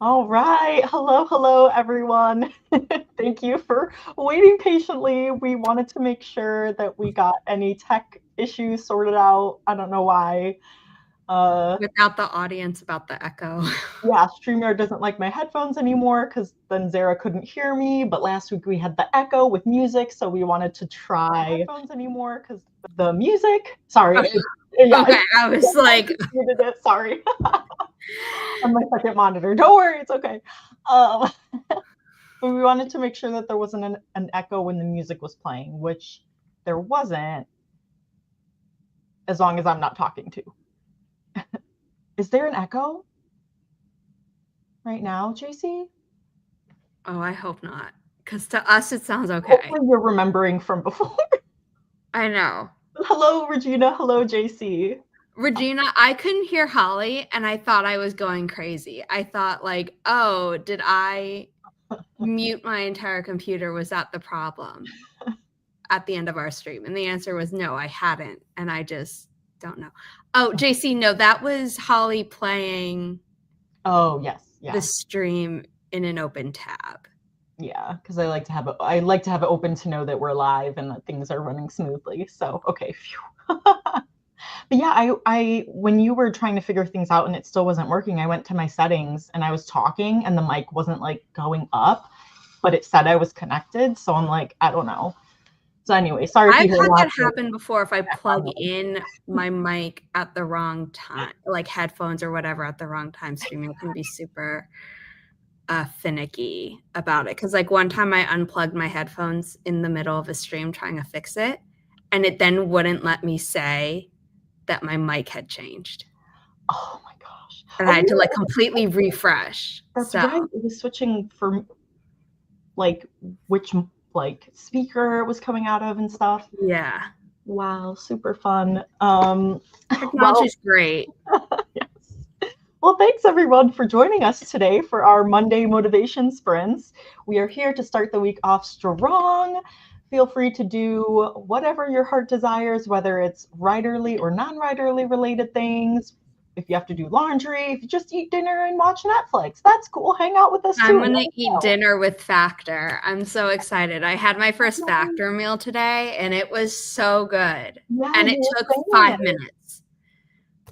All right. Hello, everyone. Thank you for waiting patiently. We wanted to make sure that we got any tech issues sorted out. I don't know why. Without the audience about the echo. Yeah, StreamYard doesn't like my headphones anymore because then Zara couldn't hear me. But last week we had the echo with music, so we wanted to try headphones anymore because the music. Sorry. Yeah, Okay, I was like, it. Sorry. On my second monitor. Don't worry, it's okay. Um, but we wanted to make sure that there wasn't an echo when the music was playing, which there wasn't, as long as I'm not talking to. Is there an echo right now, JC? oh, I hope not. Because to us, it sounds okay. Hopefully you're remembering from before. I know. Hello, Regina. Hello, JC. Regina, I couldn't hear Holly, and I thought I was going crazy. I thought, like, oh, did I mute my entire computer? Was that the problem at the end of our stream? And the answer was no, I hadn't. And I just don't know. Oh, JC, no, that was Holly playing Oh, yes. the Yeah. stream in an open tab. Yeah, because I like to have it open to know that we're live and that things are running smoothly. So okay. Phew. But yeah, I when you were trying to figure things out and it still wasn't working, I went to my settings and I was talking and the mic wasn't like going up, but it said I was connected. So I'm like, I don't know. So anyway, sorry if I've you hear had that lots of happen before if I plug background noise. in my mic at the wrong time, like headphones or whatever at the wrong time. Streaming can be super finicky about it. Because like one time I unplugged my headphones in the middle of a stream trying to fix it, and it then wouldn't let me say that my mic had changed. Oh my gosh. And I had to like completely refresh. That's So right. It was switching for like which like speaker it was coming out of and stuff. yeah. Wow, super fun. Technology's great. Yes. Well, thanks everyone for joining us today for our Monday motivation sprints. We are here to start the week off strong. Feel free to do whatever your heart desires, whether it's writerly or non-writerly related things. If you have to do laundry, if you just eat dinner and watch Netflix, that's cool. Hang out with us too. I'm gonna eat dinner with Factor. I'm so excited. I had my first Factor meal today, and it was so good. Yeah, And it took 5 minutes.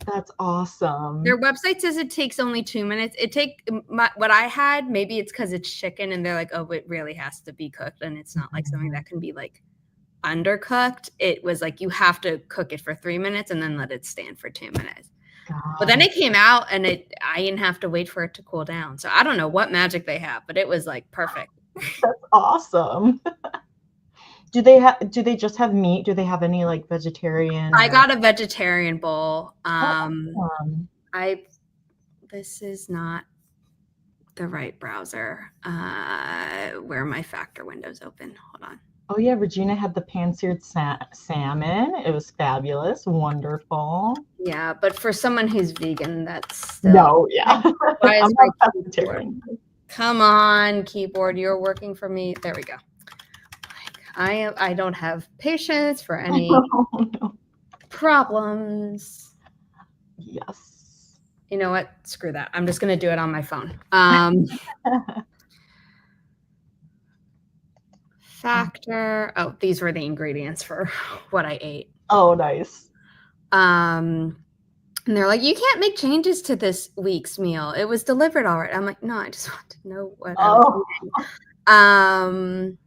That's awesome. Their website says it takes only 2 minutes. What I had. Maybe it's because it's chicken, and they're like, oh, it really has to be cooked, and it's not like something that can be like undercooked. It was like you have to cook it for 3 minutes and then let it stand for 2 minutes. But then it came out and I didn't have to wait for it to cool down. So I don't know what magic they have, but it was like perfect. That's awesome. Do they just have meat? Do they have any like vegetarian? I got a vegetarian bowl. This is not the right browser where my Factor window's open. Hold on. Oh yeah, Regina had the pan-seared salmon. It was fabulous, wonderful. Yeah, but for someone who's vegan, that's still no, yeah. Why is I'm my vegetarian. Come on, keyboard, you're working for me. There we go. I don't have patience for any problems. Yes. You know what? Screw that. I'm just gonna do it on my phone. Factor. Oh, these were the ingredients for what I ate. Oh, nice. And they're like, you can't make changes to this week's meal. It was delivered already. I'm like, no, I just want to know what I was eating.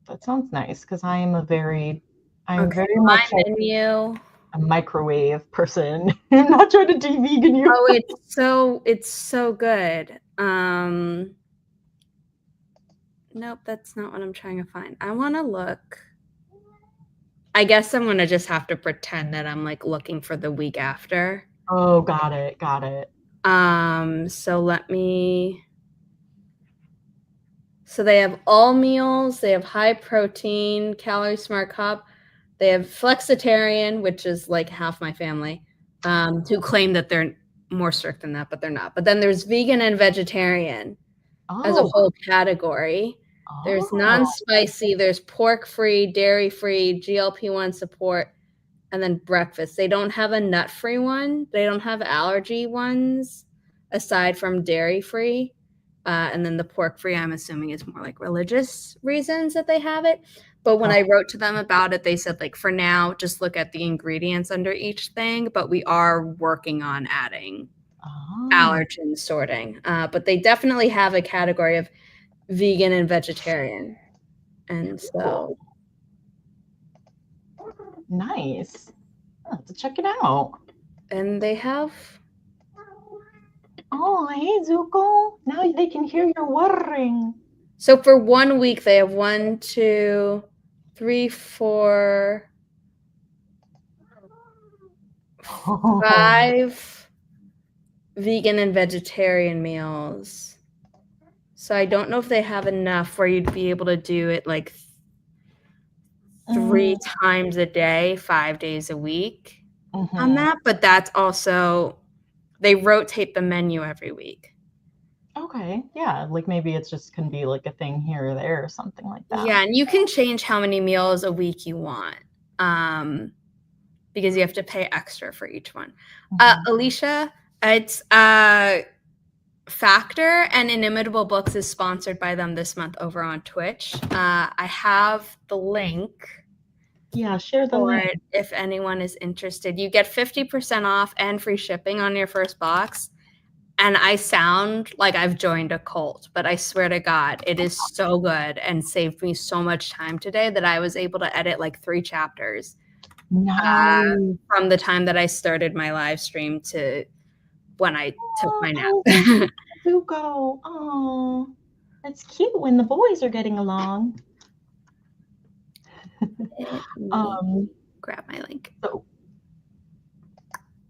That sounds nice because I'm very much menu. A microwave person. I'm not trying to de-vegan you. Oh, it's so good. Nope, that's not what I'm trying to find. I want to look. I guess I'm going to just have to pretend that I'm like looking for the week after. Oh, got it. So let me. So they have all meals. They have high protein, calorie smart carb. They have flexitarian, which is like half my family, who claim that they're more strict than that, but they're not. But then there's vegan and vegetarian as a whole category. There's non-spicy, there's pork-free, dairy-free, GLP-1 support, And then breakfast. They don't have a nut-free one. They don't have allergy ones aside from dairy-free. And then the pork-free, I'm assuming, is more like religious reasons that they have it. But when I wrote to them about it, they said, like, for now, just look at the ingredients under each thing. But we are working on adding allergen sorting. But they definitely have a category of vegan and vegetarian. And so. Nice. I'll have to check it out. And they have. Oh, hey, Zuko. Now they can hear your whirring. So for 1 week, they have 1, 2, 3, 4, 5 vegan and vegetarian meals. So I don't know if they have enough where you'd be able to do it like 3 times a day, 5 days a week on that. But that's also, they rotate the menu every week. Okay, yeah, like maybe it's just can be like a thing here or there or something like that. Yeah, and you can change how many meals a week you want, because you have to pay extra for each one. Alicia, it's Factor and Inimitable Books is sponsored by them this month over on Twitch. I have the link. Yeah, share the link if anyone is interested. You get 50% off and free shipping on your first box. And I sound like I've joined a cult, but I swear to God, it is so good and saved me so much time today that I was able to edit like 3 chapters from the time that I started my live stream to when I took my nap. Zuko, oh, that's cute when the boys are getting along. Grab my link. So,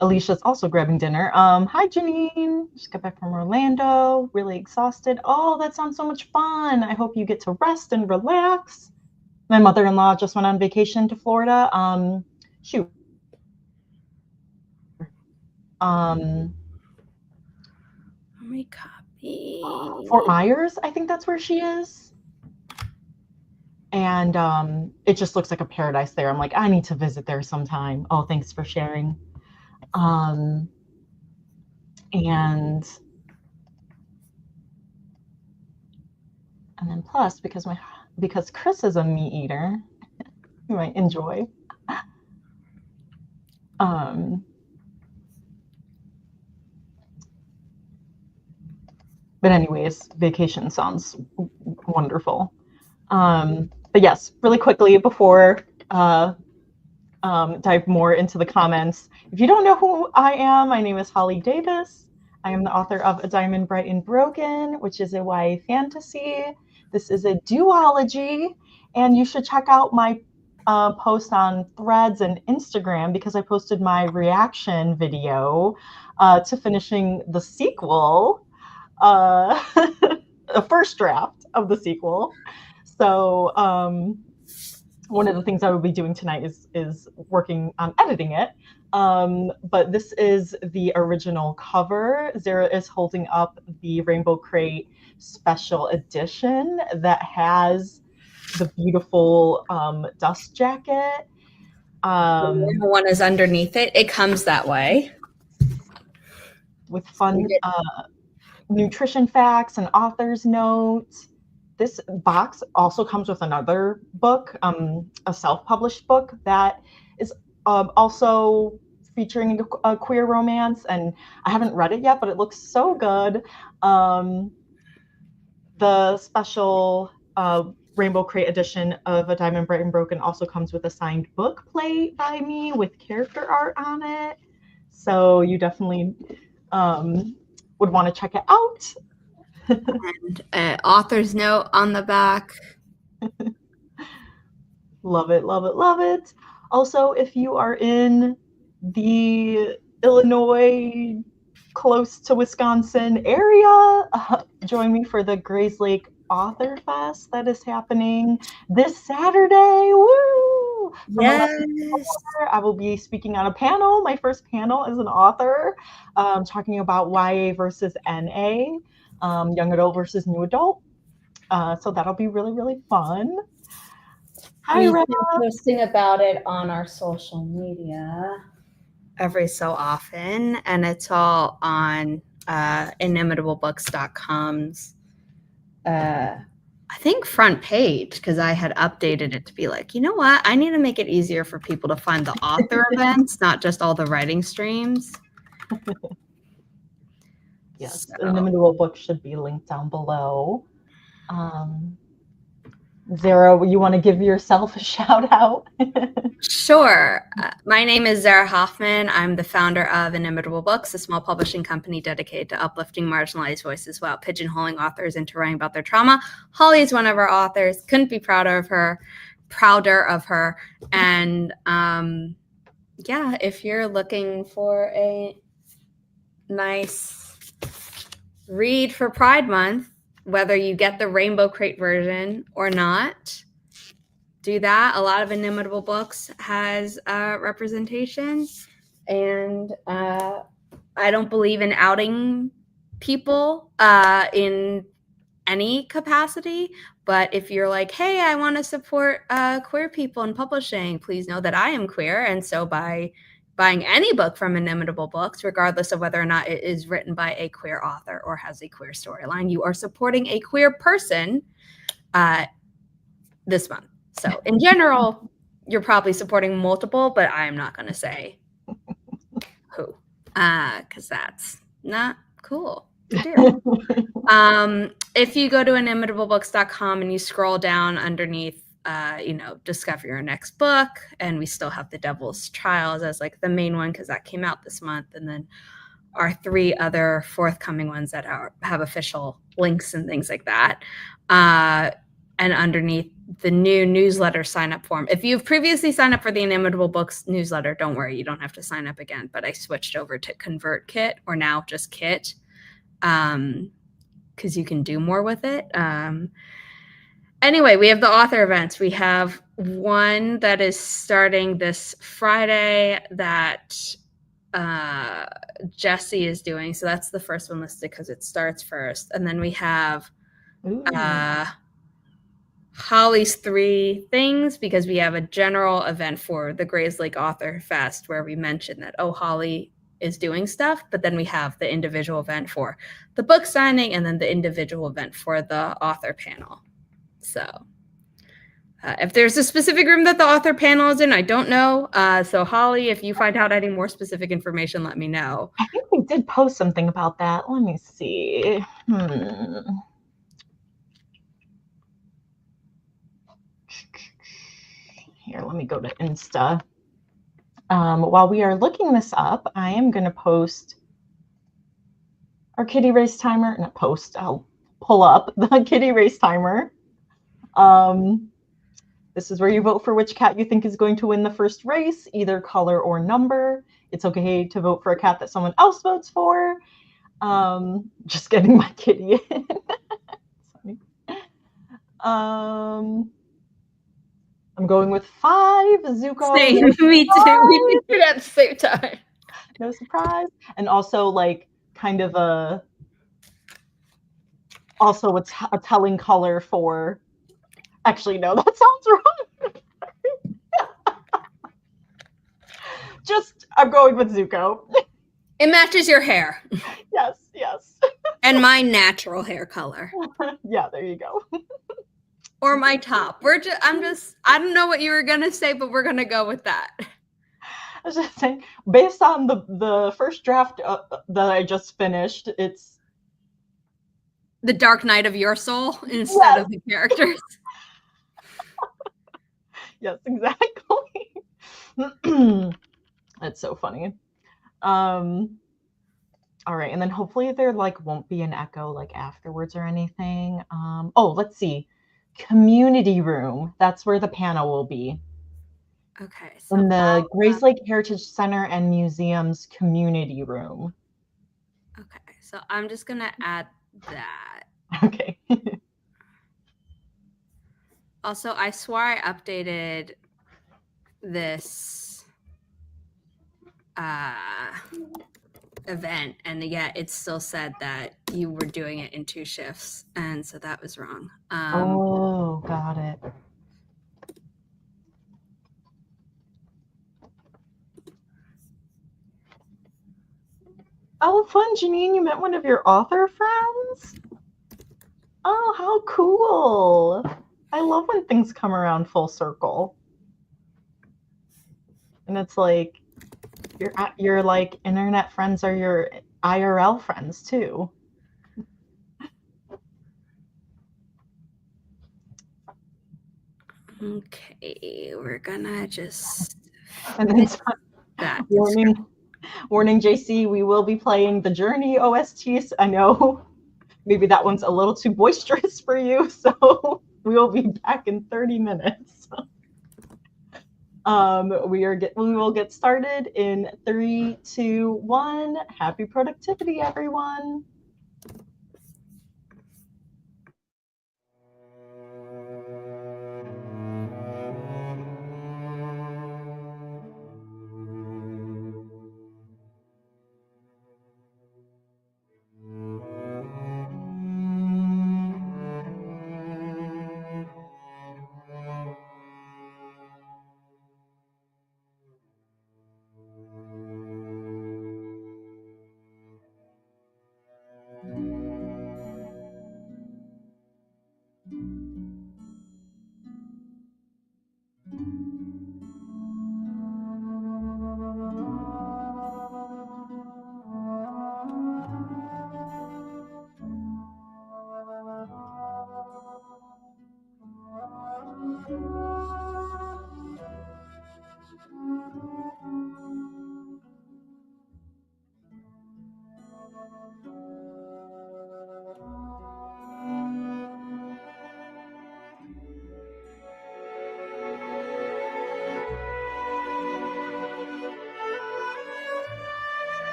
Alicia's also grabbing dinner. Hi, Janine. Just got back from Orlando. Really exhausted. Oh, that sounds so much fun. I hope you get to rest and relax. My mother-in-law just went on vacation to Florida. Shoot. Let me copy. Fort Myers, I think that's where she is. And it just looks like a paradise there. I'm like, I need to visit there sometime. Oh, thanks for sharing. And then plus because Chris is a meat eater, you might enjoy. But anyways, vacation sounds wonderful. But yes, really quickly before dive more into the comments. If you don't know who I am, my name is Holly Davis. I am the author of A Diamond Bright and Broken, which is a YA fantasy. This is a duology, and you should check out my post on Threads and Instagram because I posted my reaction video to finishing the sequel, the first draft of the sequel. So one of the things I will be doing tonight is working on editing it. But this is the original cover. Zara is holding up the Rainbow Crate special edition that has the beautiful dust jacket. The one is underneath it. It comes that way. With fun nutrition facts and author's notes. This box also comes with another book, a self-published book that is also featuring a queer romance, and I haven't read it yet, but it looks so good. The special Rainbow Crate edition of A Diamond Bright and Broken also comes with a signed book plate by me with character art on it. So you definitely would want to check it out. And author's note on the back. Love it, love it, love it. Also, if you are in the Illinois, close to Wisconsin area, join me for the Grays Lake Author Fest that is happening this Saturday. Woo! Yes. I will be speaking on a panel. My first panel as an author, talking about YA versus NA. Young adult versus new adult. So that'll be really, really fun. Hi, We've Rob. been posting about it on our social media every so often, and it's all on inimitableBooks.com's I think front page, because I had updated it to be like, you know what, I need to make it easier for people to find the author events, not just all the writing streams. Yes, So. Inimitable Books should be linked down below. Zara, you want to give yourself a shout out? Sure. My name is Zara Hoffman. I'm the founder of Inimitable Books, a small publishing company dedicated to uplifting marginalized voices while pigeonholing authors into writing about their trauma. Holly is one of our authors. Couldn't be prouder of her. And yeah, if you're looking for a nice read for Pride Month, whether you get the Rainbow Crate version or not, do that. A lot of Inimitable Books has representation, and I don't believe in outing people in any capacity, but if you're like, hey, I want to support queer people in publishing, please know that I am queer, and so by buying any book from Inimitable Books, regardless of whether or not it is written by a queer author or has a queer storyline, you are supporting a queer person this month. So in general, you're probably supporting multiple, but I'm not going to say who, because that's not cool to do. If you go to inimitablebooks.com and you scroll down underneath, discover your next book, and we still have The Devil's Trials as like the main one because that came out this month, and then our 3 other forthcoming ones that have official links and things like that. And underneath the new newsletter sign-up form. If you've previously signed up for the Inimitable Books newsletter, don't worry, you don't have to sign up again. But I switched over to ConvertKit, or now just Kit, because you can do more with it. Anyway, we have the author events. We have one that is starting this Friday that Jesse is doing. So that's the first one listed because it starts first. And then we have Holly's 3 things, because we have a general event for the Grays Lake Author Fest where we mentioned that, oh, Holly is doing stuff, but then we have the individual event for the book signing and then the individual event for the author panel. So if there's a specific room that the author panel is in, I don't know. So Holly, if you find out any more specific information, let me know. I think we did post something about that. Let me see. Here, let me go to Insta. While we are looking this up, I am going to post our kitty race timer. Not post, I'll pull up the kitty race timer. This is where you vote for which cat you think is going to win the first race, either color or number. It's okay to vote for a cat that someone else votes for. Just getting my kitty in. I'm going with 5. Zuko. Same. Me too. We did it at the same time. No surprise. And also, like, kind of also a telling color for. Actually, no, that sounds wrong. Just, I'm going with Zuko. It matches your hair. Yes. And my natural hair color. Yeah, there you go. Or my top. I don't know what you were gonna say, but we're gonna go with that. I was just saying, based on the first draft that I just finished, it's the Dark Night of your soul instead of the characters. Yes, exactly. That's so funny. All right, and then hopefully there won't be an echo afterwards or anything. Let's see. Community room. That's where the panel will be. Okay. So in the Grays Lake Heritage Center and Museum's community room. Okay, so I'm just gonna add that. Okay. Also, I swore I updated this event, and yet it still said that you were doing it in 2 shifts, and so that was wrong. Oh, got it. Oh, fun, Janine. You met one of your author friends? Oh, how cool. I love when things come around full circle. And it's like your like internet friends are your IRL friends too. Okay, we're gonna just And then that warning, JC, we will be playing the Journey OSTs. I know maybe that one's a little too boisterous for you, so we will be back in 30 minutes. We will get started in 3, 2, 1. Happy productivity, everyone.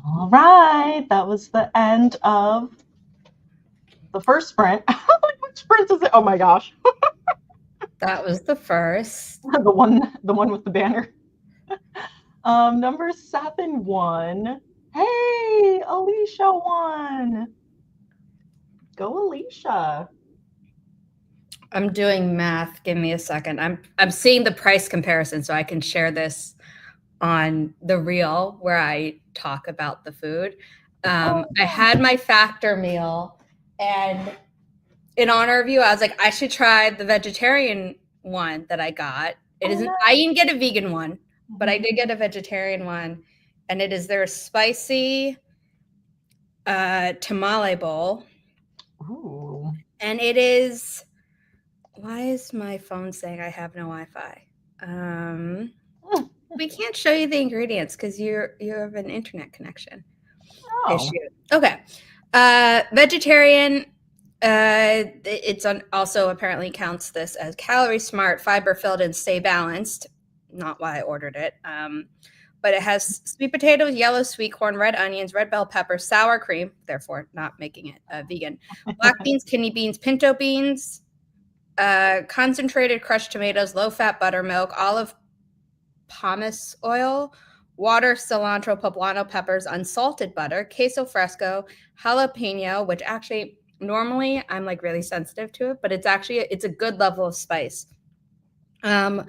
All right, that was the end of the first sprint. Like, which sprint is it? Oh my gosh, That was the first. the one with the banner. Number 7 won. Hey, Alicia won. Go, Alicia. I'm doing math. Give me a second. I'm seeing the price comparison so I can share this on the reel where I talk about the food. I had my factor meal, and in honor of you, I was like, I should try the vegetarian one that I got. It isn't. I didn't get a vegan one, but I did get a vegetarian one, and it is their spicy tamale bowl. Ooh. And it is. Why is my phone saying I have no Wi-Fi? We can't show you the ingredients because you have an internet connection issue. Okay. Vegetarian. It's also apparently counts this as calorie smart, fiber filled, and stay balanced. Not why I ordered it. But it has sweet potatoes, yellow sweet corn, red onions, red bell pepper, sour cream, therefore not making it vegan, black beans, kidney beans, pinto beans, concentrated crushed tomatoes, low-fat buttermilk, olive pomace oil, water, cilantro, poblano peppers, unsalted butter, queso fresco, jalapeno, which actually normally I'm like really sensitive to it, but it's a good level of spice. A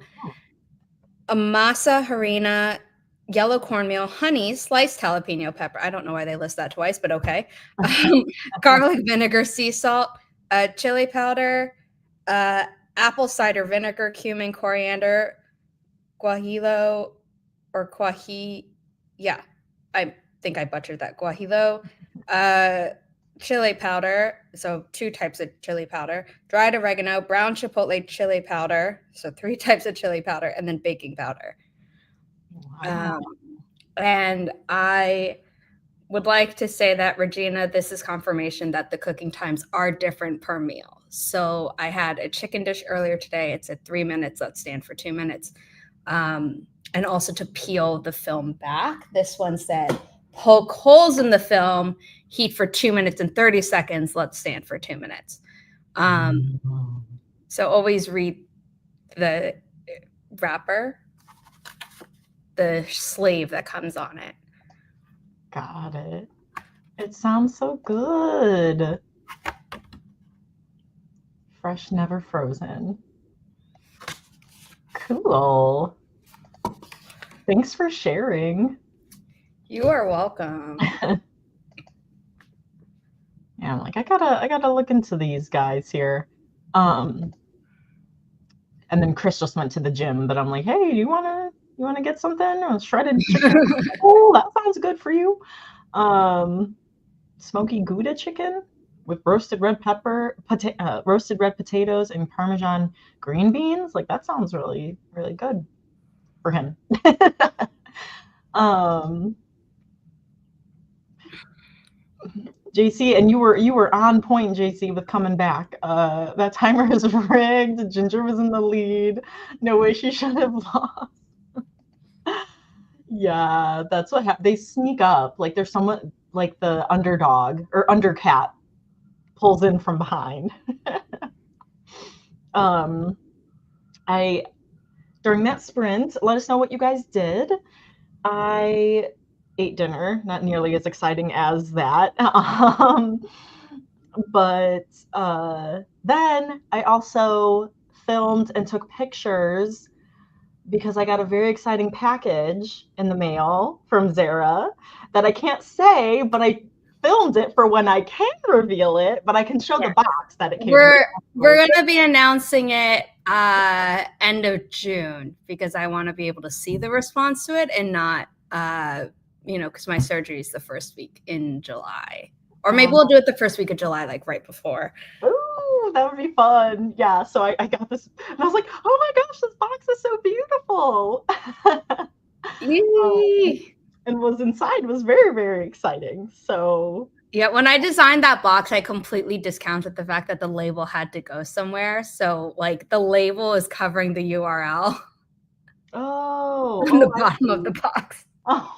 masa harina, yellow cornmeal, honey, sliced jalapeno pepper. I don't know why they list that twice, but okay. Garlic vinegar, sea salt, chili powder, apple cider vinegar, cumin, coriander, guajillo or yeah, I think I butchered that. Guajillo, chili powder, so 2 types of chili powder, dried oregano, brown chipotle chili powder, so 3 types of chili powder, and then baking powder. Wow. And I would like to say that, Regina, this is confirmation that the cooking times are different per meal. So I had a chicken dish earlier today. It said 3 minutes. Let's stand for 2 minutes. And also to peel the film back. This one said poke holes in the film, heat for 2 minutes and 30 seconds. Let's stand for 2 minutes. So always read the wrapper, the sleeve that comes on it. Got it. It sounds so good. Fresh, never frozen. Cool. Thanks for sharing. You are welcome. Yeah, I'm like, I gotta look into these guys here. And then Chris just went to the gym, but I'm like, hey, you wanna get something? Shredded chicken? Oh, that sounds good for you. Smoky Gouda chicken with roasted red potatoes and Parmesan green beans. Like, that sounds really, really good for him. JC, and you were on point, JC, with coming back. That timer is rigged. Ginger was in the lead. No way she should have lost. Yeah, that's what happened. They sneak up. Like, there's someone, like the underdog or undercat pulls in from behind. During that sprint, let us know what you guys did. I ate dinner, not nearly as exciting as that. But then I also filmed and took pictures because I got a very exciting package in the mail from Zara that I can't say, but I filmed it for when I can reveal it, but I can show the box that it came We're going to be announcing it end of June because I want to be able to see the response to it and not, because my surgery is the first week in July. Or maybe we'll do it the first week of July, like right before. Ooh, that would be fun. Yeah, so I got this, and I was like, oh my gosh, this box is so beautiful. And was inside was very, very exciting. So yeah, when I designed that box, I completely discounted the fact that the label had to go somewhere. So like the label is covering the URL. Oh, on the bottom of the box. Oh.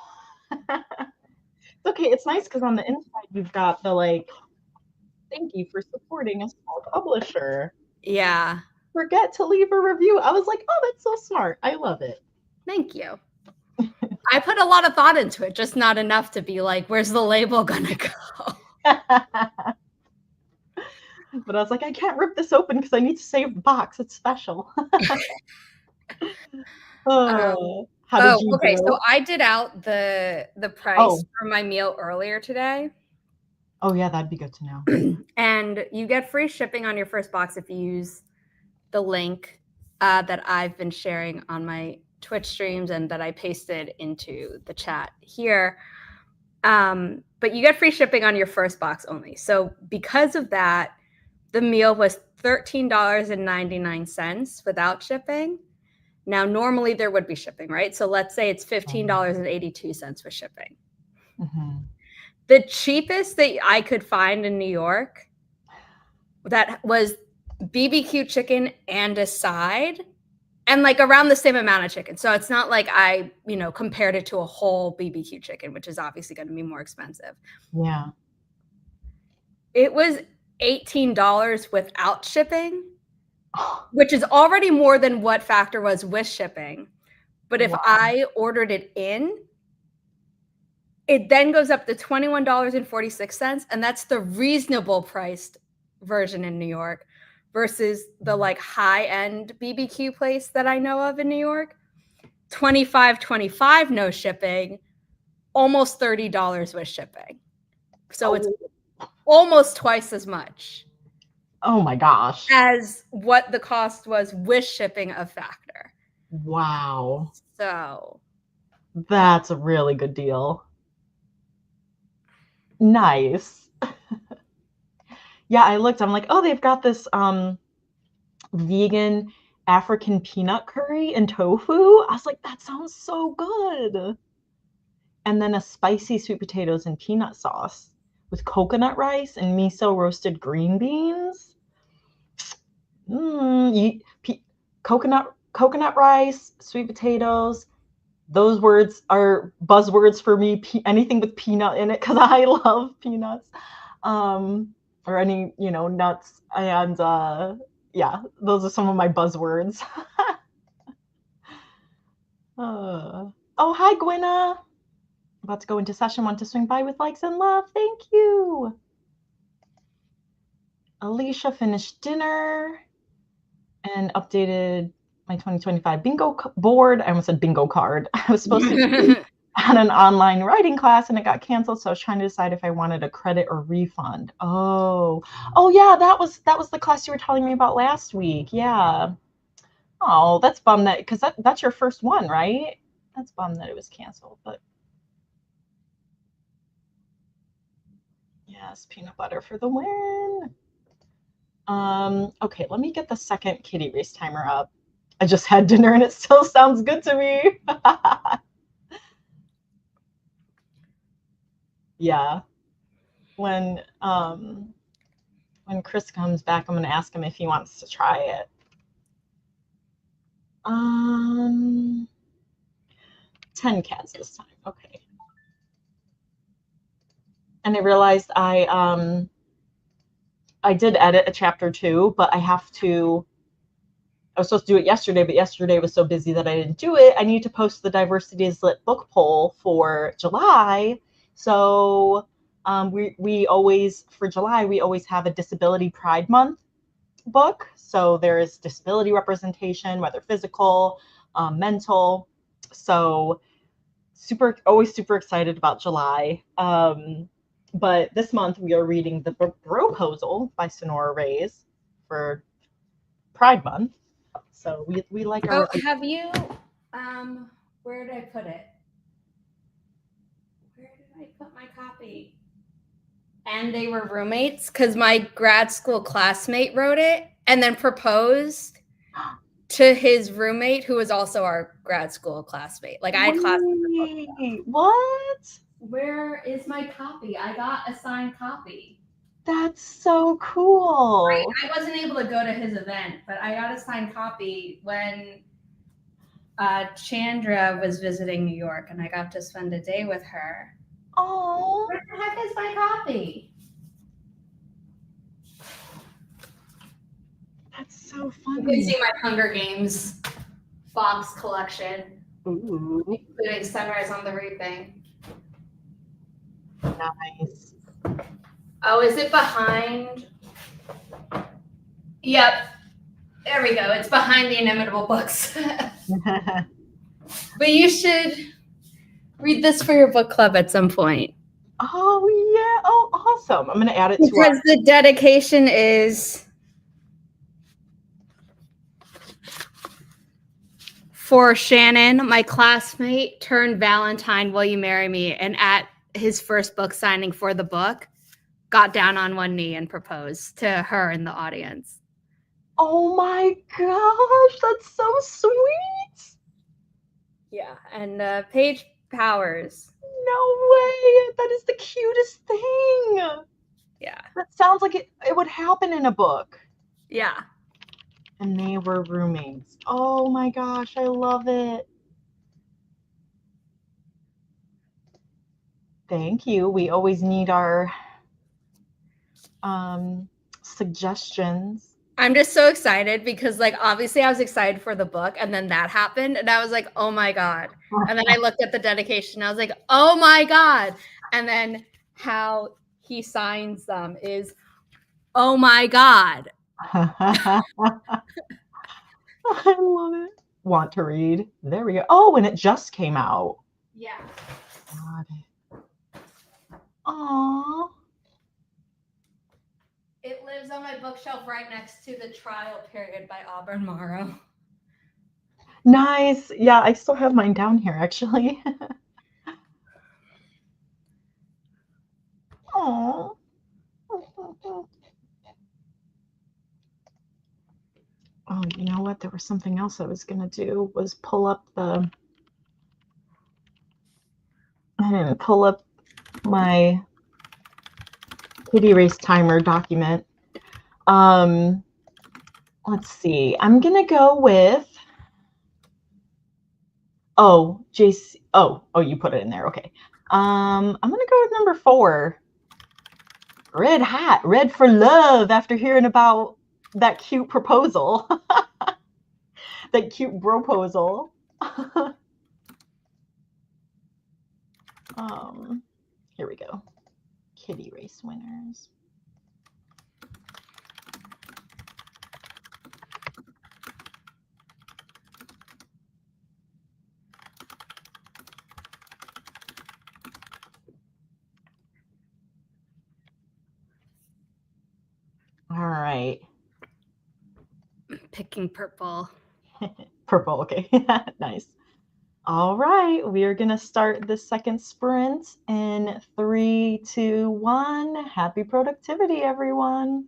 So okay. It's nice because on the inside you've got the like, thank you for supporting a small publisher. Yeah. Forget to leave a review. I was like, oh, that's so smart. I love it. Thank you. I put a lot of thought into it, just not enough to be like, where's the label gonna go? But I was like, I can't rip this open because I need to save the box. It's special. How did you okay. do? So I did out the price for my meal earlier today. Oh yeah, that'd be good to know. And you get free shipping on your first box if you use the link that I've been sharing on my Twitch streams and that I pasted into the chat here. But you get free shipping on your first box only. So because of that, the meal was $13.99 without shipping. Now, normally there would be shipping, right? So let's say it's $15.82 with shipping. Mm-hmm. The cheapest that I could find in New York that was BBQ chicken and a side, and like around the same amount of chicken. So it's not like I, compared it to a whole BBQ chicken, which is obviously going to be more expensive. Yeah. It was $18 without shipping, which is already more than what Factor was with shipping. But if I ordered it in, it then goes up to $21.46, and that's the reasonable priced version in New York versus the like high-end BBQ place that I know of in New York. $25.25 no shipping, almost $30 with shipping. So it's almost twice as much. Oh my gosh. As what the cost was with shipping of Factor. Wow. So that's a really good deal. Nice. Yeah, I looked, I'm like, oh, they've got this vegan African peanut curry and tofu. I was like, that sounds so good. And then a spicy sweet potatoes and peanut sauce with coconut rice and miso roasted green beans. Coconut rice, sweet potatoes. Those words are buzzwords for me. Anything with peanut in it, because I love peanuts, or any nuts. And yeah, those are some of my buzzwords. Oh, hi, Gwenna. About to go into session. Want to swing by with likes and love. Thank you. Alicia finished dinner and updated my 2025 bingo board. I almost said bingo card. I was supposed to be at an online writing class and it got canceled. So I was trying to decide if I wanted a credit or refund. Oh yeah, that was the class you were telling me about last week. Yeah. Oh, that's bummed that, because that's your first one, right? That's bummed that it was canceled, but yes, peanut butter for the win. Okay, let me get the second kitty race timer up. I just had dinner and it still sounds good to me. Yeah. When Chris comes back, I'm gonna ask him if he wants to try it. 10 cats this time. Okay. And I realized I did edit a chapter 2, but I was supposed to do it yesterday, but yesterday was so busy that I didn't do it. I need to post the Diversity is Lit book poll for July. So we always, for July, we always have a Disability Pride Month book. So there is disability representation, whether physical, mental. So always super excited about July. But this month we are reading The Broposal by Sonora Reyes for Pride Month. So we like our. Oh, have you? Where did I put it? Where did I put my copy? And they were roommates because my grad school classmate wrote it and then proposed to his roommate, who was also our grad school classmate. Like I had class. What? Where is my copy? I got a signed copy. That's so cool. I wasn't able to go to his event, but I got a signed copy when Chandra was visiting New York, and I got to spend a day with her. Oh, Where the heck is my copy? that's so You can funny. see my Hunger Games box collection, Ooh, including Sunrise on the Reaping. nice. Oh, is it behind? Yep. There we go. It's behind the Inimitable books. But you should read this for your book club at some point. Oh, yeah. Oh, awesome. I'm going to add it to Because our... the dedication is for Shannon, my classmate turned Valentine, will you marry me? And at his first book signing for the book, got down on one knee and proposed to her in the audience. Oh my gosh, that's so sweet. Yeah, and Paige Powers. No way. That is the cutest thing. Yeah. That sounds like it would happen in a book. Yeah. And they were roommates. Oh my gosh, I love it. Thank you. We always need our suggestions. I'm just so excited because, like, obviously I was excited for the book and then that happened and I was like, oh my God. And then I looked at the dedication. I was like, oh my God. And then how he signs them is, oh my God. I love it. Want to read? There we go. Oh, and it just came out. Yeah. Got it. Aww. It lives on my bookshelf right next to The Trial Period by Auburn Morrow. Nice. Yeah, I still have mine down here actually. Aww. Oh, you know what? There was something else I was gonna do was pull up the. I didn't pull up my kitty race timer document. Let's see. I'm gonna go with. Oh, JC. Oh, you put it in there. Okay. I'm gonna go with number 4. Red hat, red for love. After hearing about that cute proposal, that cute broposal. Here we go. Kitty race winners. All right. Picking purple. Purple, okay. Nice. All right, we are going to start the second sprint in 3, 2, 1. Happy productivity, everyone.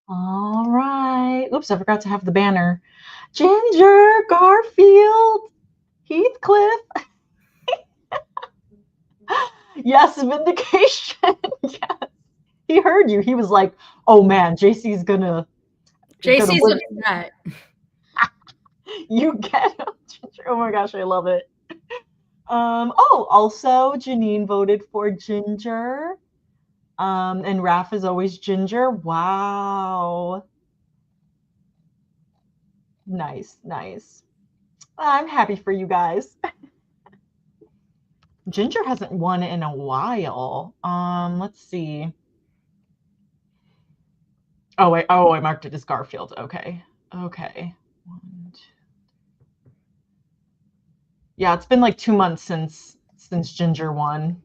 All right. Oops, I forgot to have the banner. Ginger, Garfield, Heathcliff. Yes, vindication. Yes. He heard you. He was like, "Oh man, JC's gonna JC's win." upset. You get him, Ginger. Oh my gosh, I love it. Also Janine voted for Ginger. And Raph is always Ginger. Wow. Nice, nice. I'm happy for you guys. Ginger hasn't won in a while. Let's see. Oh, wait. Oh, I marked it as Garfield. Okay. Okay. Yeah, it's been like 2 months since Ginger won.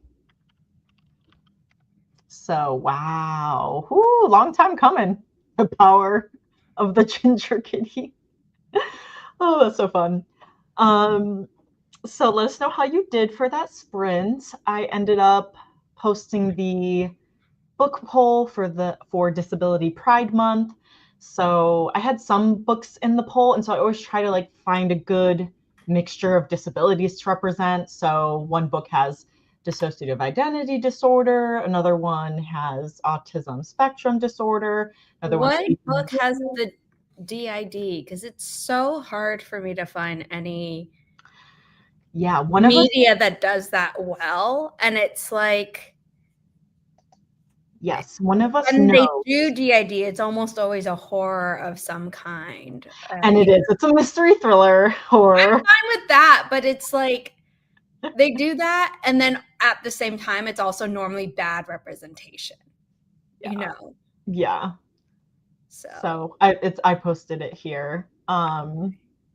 So, wow. Whoo, long time coming. The power of the Ginger Kitty. Oh, that's so fun. So let us know how you did for that sprint. I ended up posting the book poll for Disability Pride Month. So I had some books in the poll, and so I always try to like find a good mixture of disabilities to represent. So one book has dissociative identity disorder, another one has autism spectrum disorder, another What one's book has the DID? Because it's so hard for me to find any one of us. media that does that well. And it's like, Yes, one of us when they knows. do DID, it's almost always a horror of some kind. And it is. It's a mystery thriller horror. I'm fine with that, but it's like they do that, and then at the same time, it's also normally bad representation. Yeah. You know. Yeah. So I posted it here.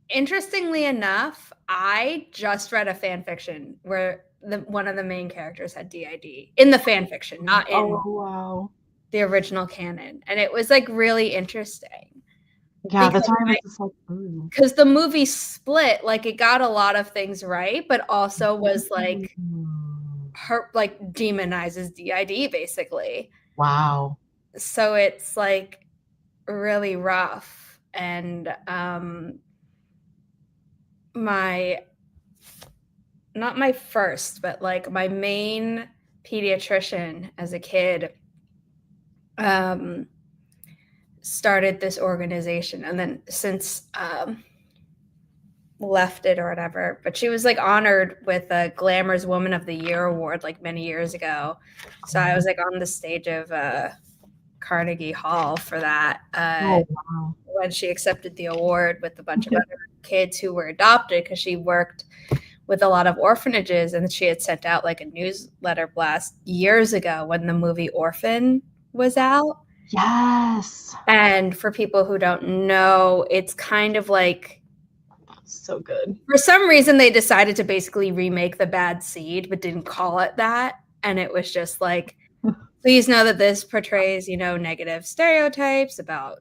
Interestingly enough, I just read a fan fiction where one of the main characters had DID in the fan fiction, not in the original canon, and it was like really interesting. Yeah, that's why I was just like, ooh. Because the movie split, like it got a lot of things right, but also was like demonizes DID basically. Wow. So it's like really rough. And not my first, but like my main pediatrician as a kid started this organization, and then since left it or whatever, but she was like honored with a Glamour's Woman of the Year award like many years ago. So I was like on the stage of Carnegie Hall for that when she accepted the award with a bunch of other kids who were adopted, because she worked with a lot of orphanages, and she had sent out like a newsletter blast years ago when the movie Orphan was out. Yes. And for people who don't know, it's kind of like, so good. For some reason, they decided to basically remake The Bad Seed, but didn't call it that. And it was just like, please know that this portrays, negative stereotypes about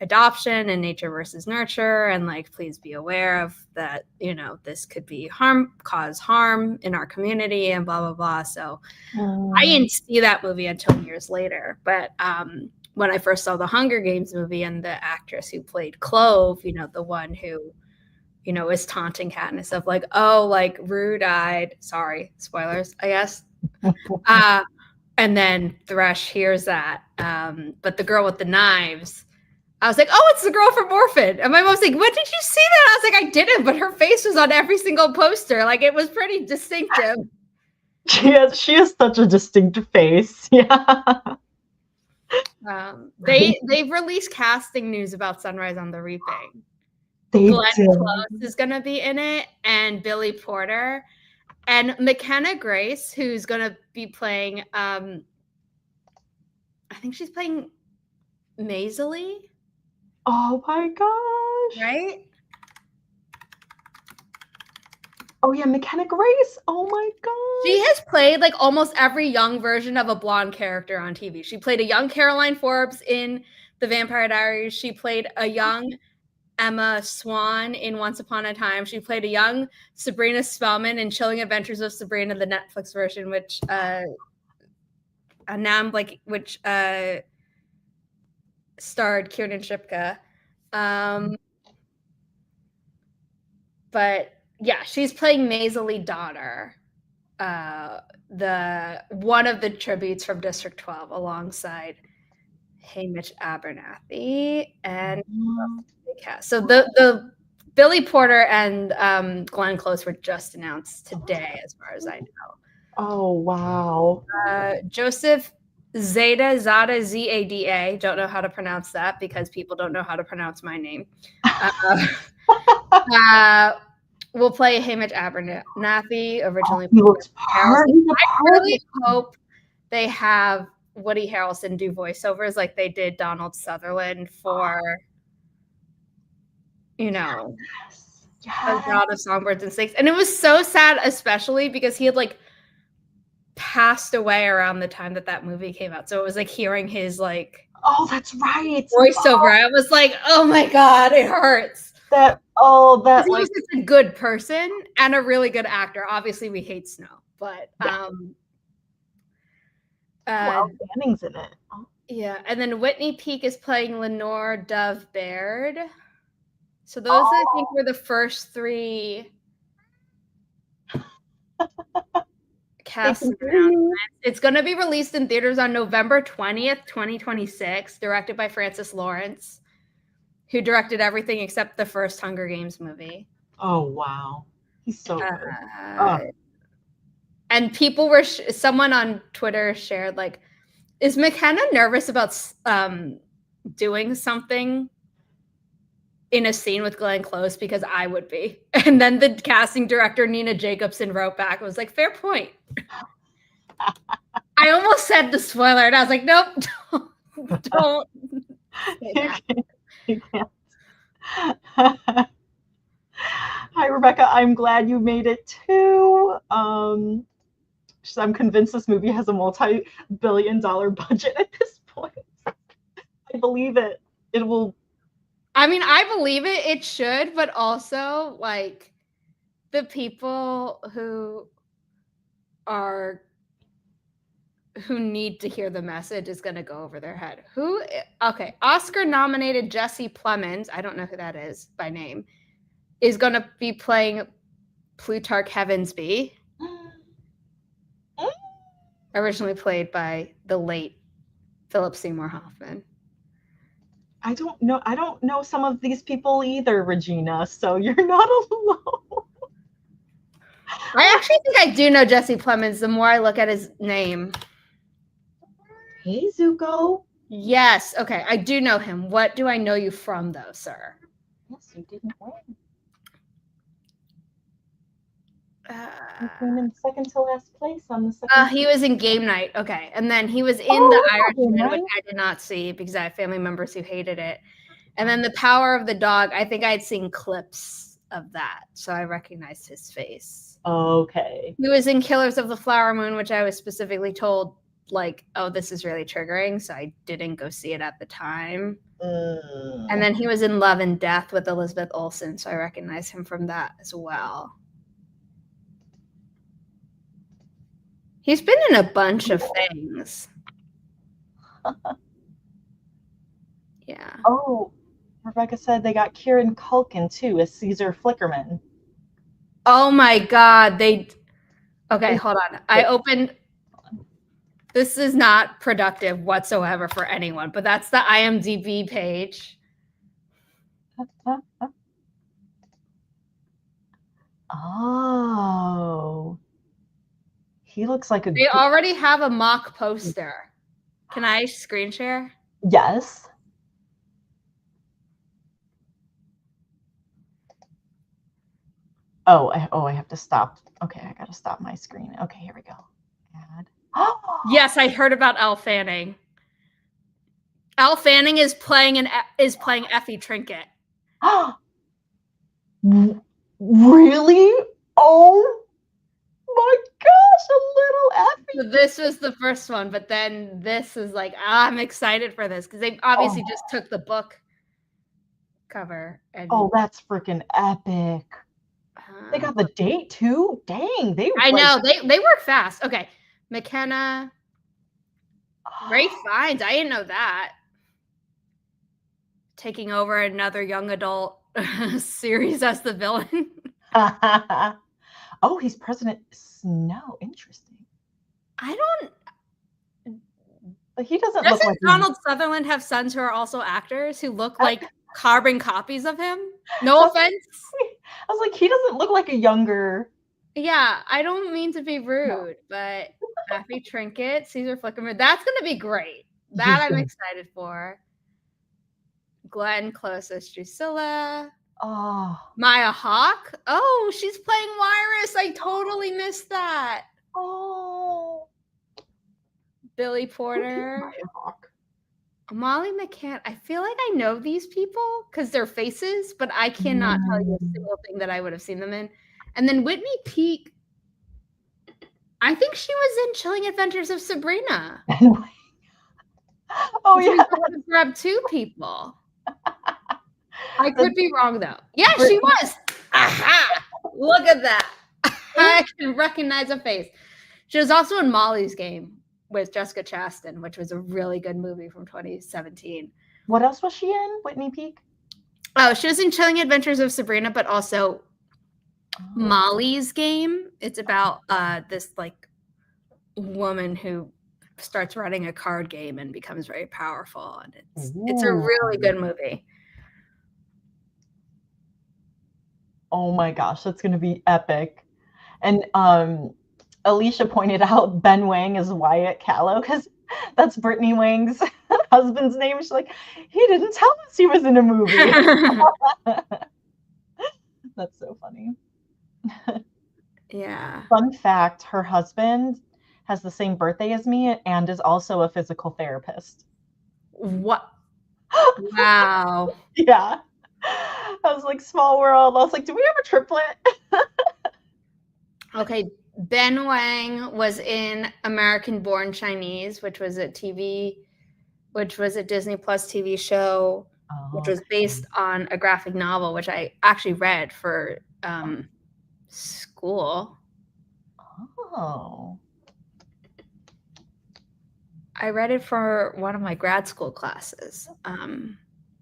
adoption and nature versus nurture. And like, please be aware of that, this could be cause harm in our community and blah, blah, blah. So I didn't see that movie until years later. But when I first saw the Hunger Games movie, and the actress who played Clove, the one who, is taunting Katniss of like, oh, like Rue died. Sorry, spoilers, I guess. And then Thresh hears that. But the girl with the knives, I was like, oh, it's the girl from Orphan. And my mom's like, what, did you see that? I was like, I didn't, but her face was on every single poster. Like, it was pretty distinctive. She has such a distinctive face. Yeah. They've released casting news about Sunrise on the Reaping. Glenn Close is going to be in it, and Billy Porter, and McKenna Grace, who's going to be playing, I think she's playing Maisley. Oh my gosh. Right? Oh yeah, McKenna Grace. Oh my gosh. She has played like almost every young version of a blonde character on TV. She played a young Caroline Forbes in The Vampire Diaries. She played a young Emma Swan in Once Upon a Time. She played a young Sabrina Spellman in Chilling Adventures of Sabrina, the Netflix version, which starred Kiernan Shipka. But yeah, she's playing Nasally daughter, the one of the tributes from District 12, alongside Hamish Abernathy and so the Billy Porter and Glenn Close were just announced today, as far as I know. Oh wow! Joseph Zada Zada, don't know how to pronounce that because people don't know how to pronounce my name. Will play Hamish Abernathy, originally. He looks perfect. I really hope they have Woody Harrelson do voiceovers like they did Donald Sutherland for, A God of Songbirds and Snakes. And it was so sad, especially because he had like passed away around the time that movie came out. So it was like hearing his like, oh, that's right, voiceover. I was like, oh my God, it hurts. He was just a good person and a really good actor. Obviously, we hate Snow, but Fanning's in it. Yeah, and then Whitney Peak is playing Lenore Dove Baird. So those, I think, were the first 3 cast announcements. It's going to be released in theaters on November 20th, 2026, directed by Francis Lawrence, who directed everything except the first Hunger Games movie. Oh, wow. He's so good. And people were, someone on Twitter shared, like, is McKenna nervous about doing something in a scene with Glenn Close? Because I would be. And then the casting director, Nina Jacobson, wrote back, was like, fair point. I almost said the spoiler, and I was like, nope, don't say that. You can't. Hi, Rebecca. I'm glad you made it too. I'm convinced this movie has a multi-billion-dollar budget at this point. I believe it. It will. I mean, I believe it. It should, but also, like, the people who need to hear the message is going to go over their head. Okay, Oscar-nominated Jesse Plemons, I don't know who that is by name, is going to be playing Plutarch Heavensbee, originally played by the late Philip Seymour Hoffman. I don't know some of these people either, Regina, so you're not alone. I actually think I do know Jesse Plemons the more I look at his name. Hey, Zuko. Yes, okay, I do know him. What do I know you from, though, sir? Yes, you didn't win. You came in second to last place on the second. He was in Game Night, okay. And then he was in The Irishman, which I did not see because I have family members who hated it. And then The Power of the Dog, I think I had seen clips of that, so I recognized his face. Okay. He was in Killers of the Flower Moon, which I was specifically told, like, oh, this is really triggering, so I didn't go see it at the time. And then he was in Love and Death with Elizabeth Olsen, so I recognize him from that as well. He's been in a bunch of things. Yeah. Oh, Rebecca said they got Kieran Culkin, too, as Caesar Flickerman. Oh, my God. Okay, hold on. I opened... This is not productive whatsoever for anyone, but that's the IMDb page. Oh. He looks like They already have a mock poster. Can I screen share? Yes. I have to stop. Okay, I gotta stop my screen. Okay, here we go. Add. Yes, I heard about Elle Fanning. Elle Fanning is playing Effie Trinket. Really? Oh my gosh, a little Effie. So this was the first one, but then this is like, I'm excited for this because they obviously just took the book cover. And Oh, that's freaking epic. They got the date too? Dang, I know they work fast. Okay. McKenna. Ray Oh. Fiennes. I didn't know that. Taking over another young adult series as the villain. Oh, he's President Snow. Interesting. I don't. But he doesn't look Doesn't like Donald Sutherland have sons who are also actors who look like carbon copies of him? No offense. I was like, he doesn't look like a younger. Yeah, I don't mean to be rude, but Happy Trinket, Caesar Flickerman, that's going to be great. That I'm excited for. Glenn Close as Drusilla. Oh. Maya Hawke. Oh, she's playing Wiress. I totally missed that. Oh. Billy Porter. Maya Hawke. Molly McCann. I feel like I know these people because they're faces, but I cannot tell you a single thing that I would have seen them in. And then Whitney Peak. I think she was in Chilling Adventures of Sabrina. Oh, yeah. Grab 2 people. I could be wrong, though. Yeah, she was. Aha! Look at that. I can recognize a face. She was also in Molly's Game with Jessica Chastain, which was a really good movie from 2017. What else was she in? Whitney Peak? Oh, she was in Chilling Adventures of Sabrina, but also Molly's Game. It's about this like woman who starts running a card game and becomes very powerful, and it's a really good movie. Oh my gosh, that's going to be epic. And Alicia pointed out Ben Wang is Wyatt Callow because that's Brittany Wang's husband's name. She's like, he didn't tell us he was in a movie. That's so funny. Yeah. Fun fact, her husband has the same birthday as me and is also a physical therapist. What? Wow. Yeah. I was like, small world. I was like, do we have a triplet? Okay. Ben Wang was in American Born Chinese, which was a Disney Plus TV show, which was based on a graphic novel, which I actually read for school. Oh. I read it for one of my grad school classes.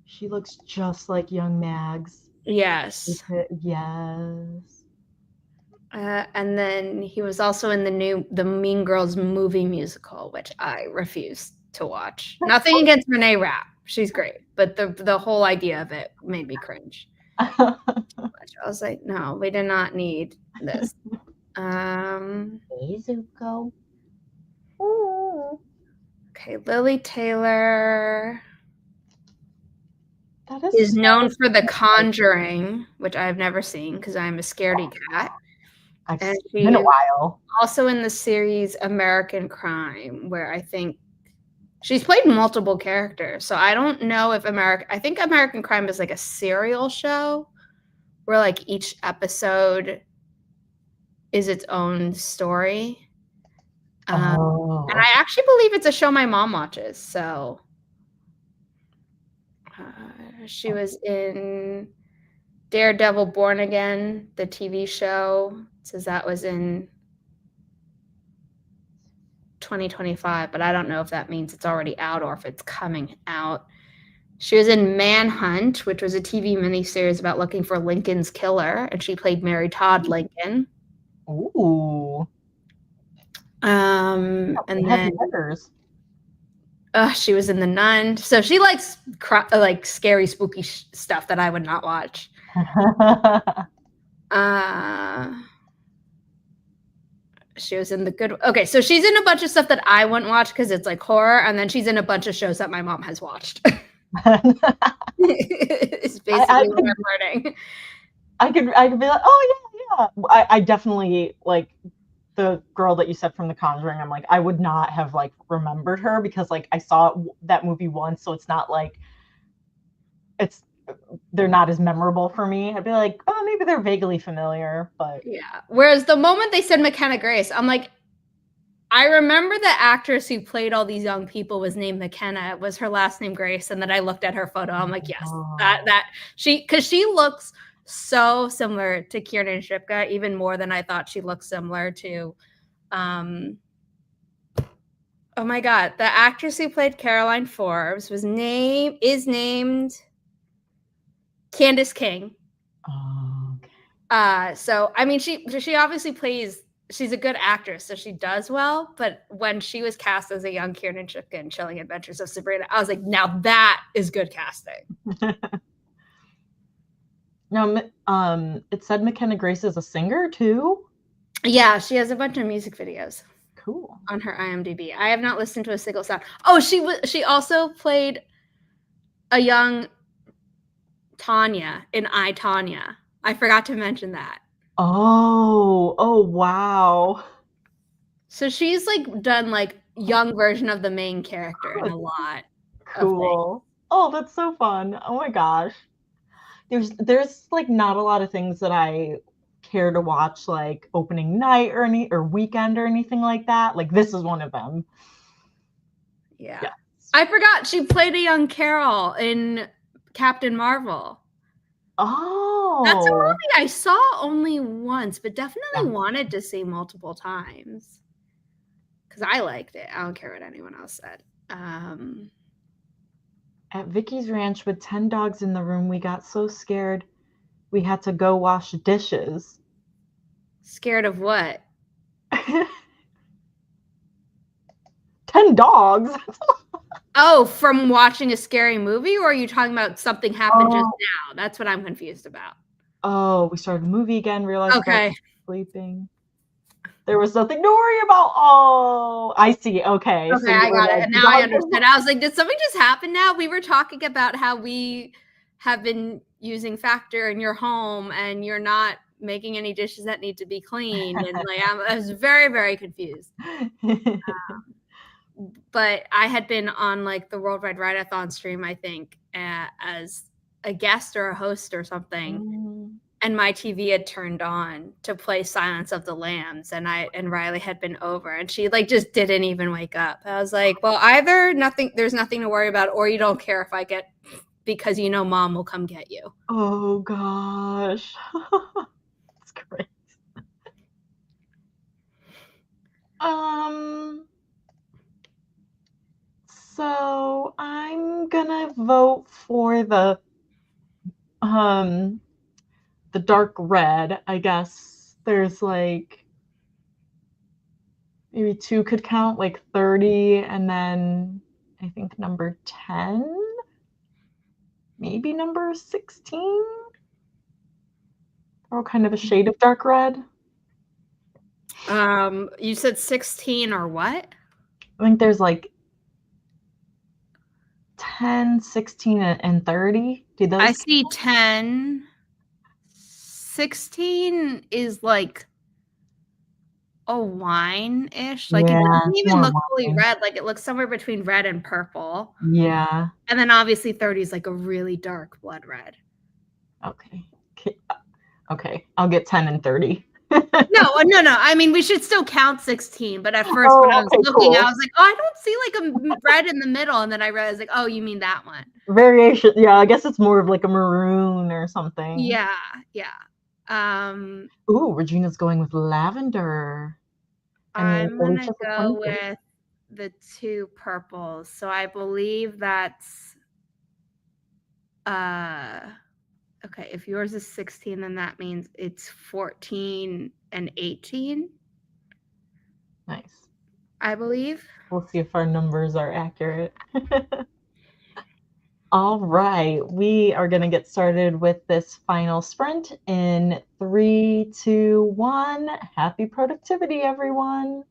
She looks just like young Mags. Yes. Yes. And then he was also in the Mean Girls movie musical, which I refused to watch. Nothing against Renee Rapp. She's great. But the whole idea of it made me cringe. I was like, no, we did not need this. Zuko. Okay, Lily Taylor is known for The Conjuring, which I've never seen because I'm a scaredy cat. It's been a while. Also in the series American Crime, where I think she's played multiple characters. So I don't know if I think American Crime is like a serial show where like each episode is its own story. And I actually believe it's a show my mom watches. So she was in Daredevil Born Again, the TV show. It says that was in 2025, but I don't know if that means it's already out or if it's coming out. She was in Manhunt, which was a TV miniseries about looking for Lincoln's killer, and she played Mary Todd Lincoln. Ooh. And then she was in The Nun. So she likes like scary, spooky stuff that I would not watch. She was in The Good. Okay, so she's in a bunch of stuff that I wouldn't watch because it's like horror, and then she's in a bunch of shows that my mom has watched. It's basically what I'm learning. I could be like, oh yeah. I definitely like the girl that you said from The Conjuring. I'm like, I would not have like remembered her because like I saw that movie once, so it's not like they're not as memorable for me. I'd be like, oh, maybe they're vaguely familiar, but yeah. Whereas the moment they said McKenna Grace, I'm like, I remember the actress who played all these young people was named McKenna. It was her last name Grace, and then I looked at her photo. I'm like, yes, because she looks so similar to Kiernan Shipka, even more than I thought she looked similar to. Oh my God, the actress who played Caroline Forbes is named Candace King. Okay. So I mean, she obviously plays. She's a good actress, so she does well. But when she was cast as a young Kiernan Shipka in Chilling Adventures of Sabrina, I was like, now that is good casting. Now, it said McKenna Grace is a singer too. Yeah, she has a bunch of music videos. Cool. On her IMDb. I have not listened to a single sound. Oh, she also played a young Tanya in I, Tanya. I forgot to mention that. Oh, wow. So she's like done like young version of the main character in a lot of things. Cool. Oh, that's so fun. Oh my gosh. There's like not a lot of things that I care to watch like opening night or weekend or anything like that. Like this is one of them. Yeah. Yes. I forgot she played a young Carol in Captain Marvel. Oh. That's a movie I saw only once, but definitely Yeah. wanted to see multiple times. Because I liked it. I don't care what anyone else said. At Vicky's ranch with 10 dogs in the room, we got so scared we had to go wash dishes. Scared of what? 10 dogs? Oh, from watching a scary movie, or are you talking about something happened just now? That's what I'm confused about. Oh, we started the movie again, realized okay. Sleeping. There was nothing to worry about. Oh, I see. Okay. Okay, I got it. And now I understand. I was like, did something just happen now? We were talking about how we have been using Factor in your home and you're not making any dishes that need to be cleaned. And like, I was very, very confused. But I had been on like the Worldwide Write-a-thon stream, I think, as a guest or a host or something. And my TV had turned on to play Silence of the Lambs, and Riley had been over, and she like just didn't even wake up. I was like, well, either there's nothing to worry about, or you don't care if I get, because you know mom will come get you. Oh gosh. That's great. So I'm gonna vote for the dark red. I guess there's like maybe 2 could count, like 30, and then I think number 10, maybe number 16, or kind of a shade of dark red. You said 16 or what? I think there's like 10, 16, and 30. Do those I see 10. 16 is like a wine-ish. Like, yeah, it doesn't even look fully wine. red. Like, it looks somewhere between red and purple. Yeah. And then obviously 30 is like a really dark blood red. Okay. I'll get 10 and 30. No. I mean, we should still count 16. But at first, when I was looking, cool. I was like, oh, I don't see like a red in the middle. And then I realized, like, oh, you mean that one. Variation. Yeah, I guess it's more of like a maroon or something. Yeah. Ooh, Regina's going with lavender. I'm going to go with the 2 purples. So I believe that's okay, if yours is 16, then that means it's 14 and 18. Nice. I believe. We'll see if our numbers are accurate. All right, we are going to get started with this final sprint in 3, 2, 1. Happy productivity, everyone.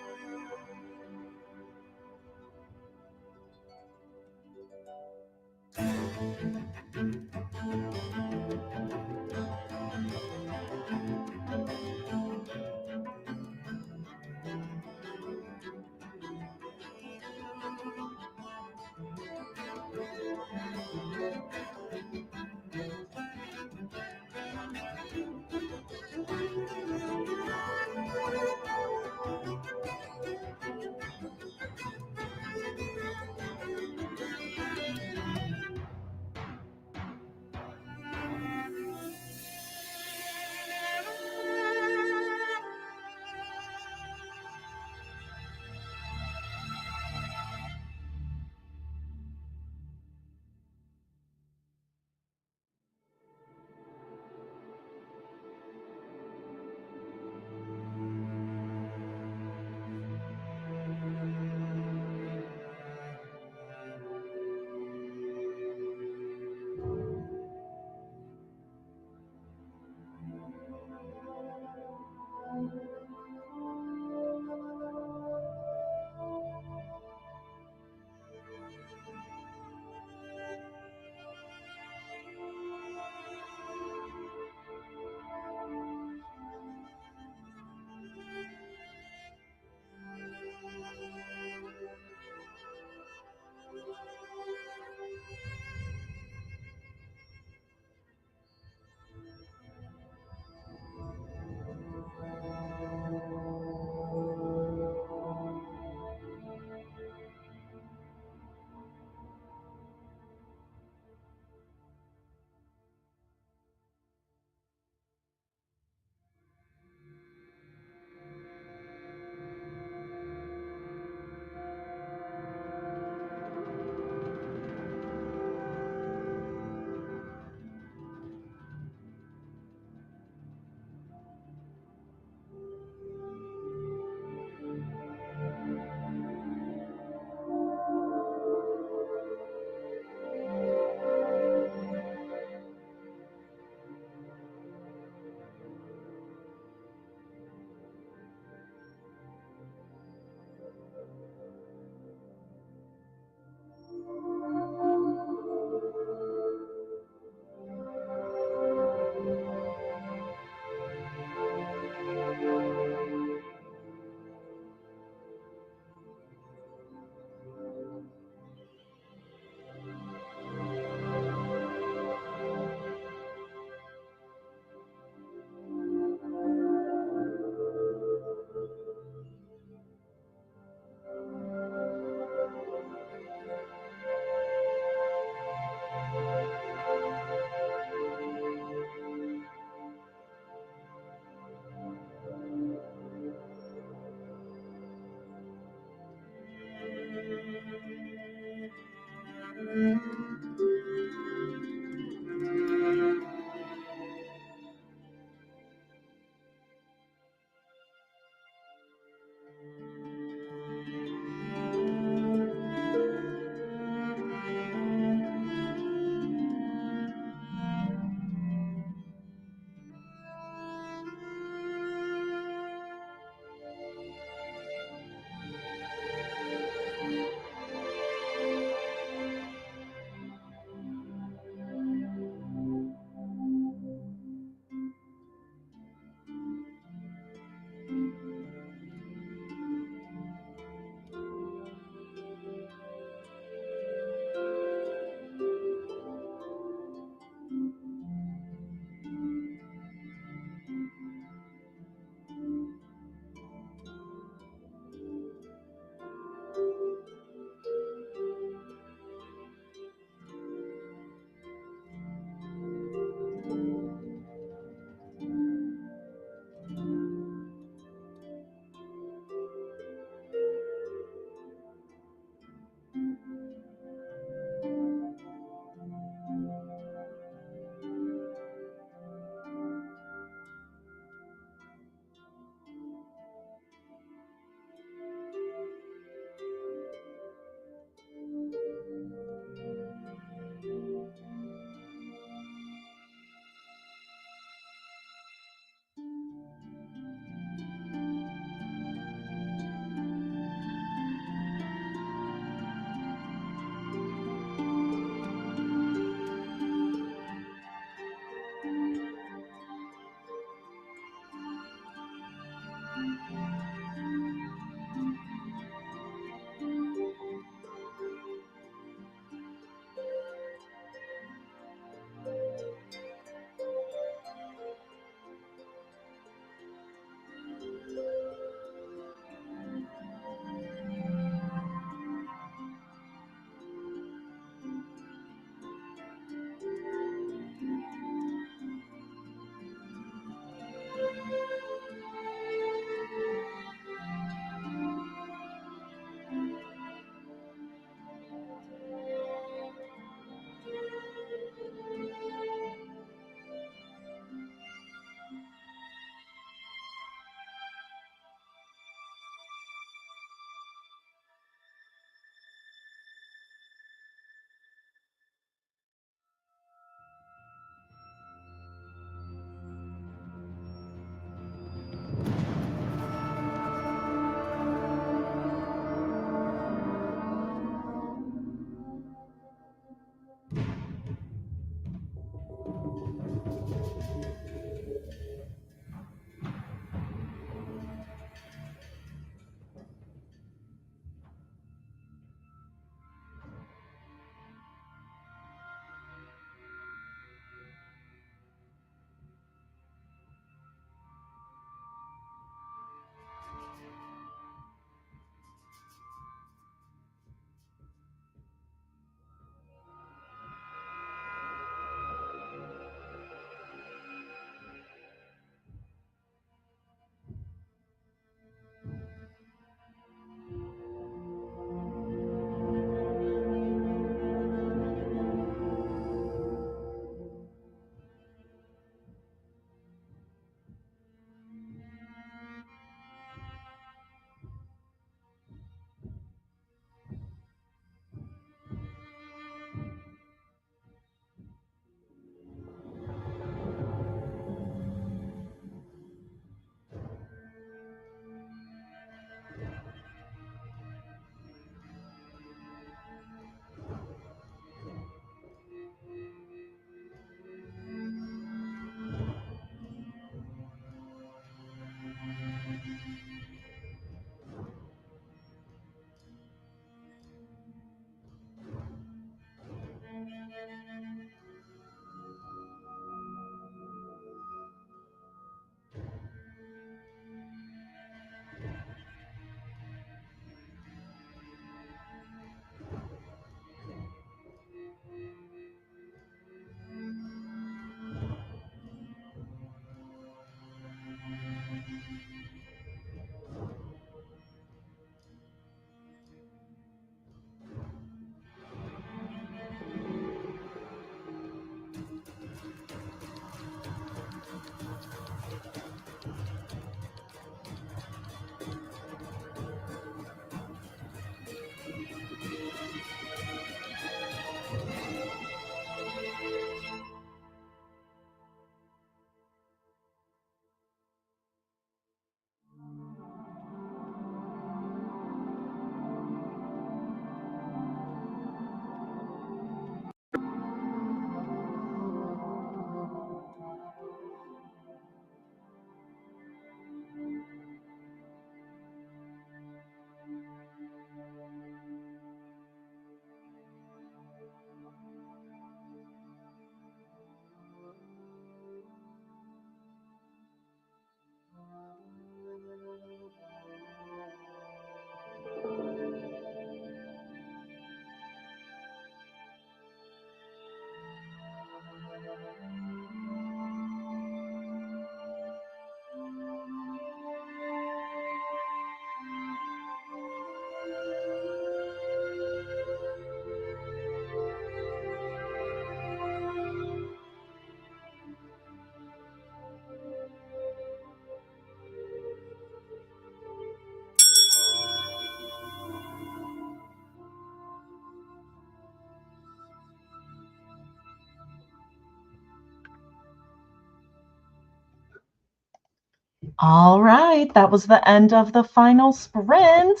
All right, that was the end of the final sprint.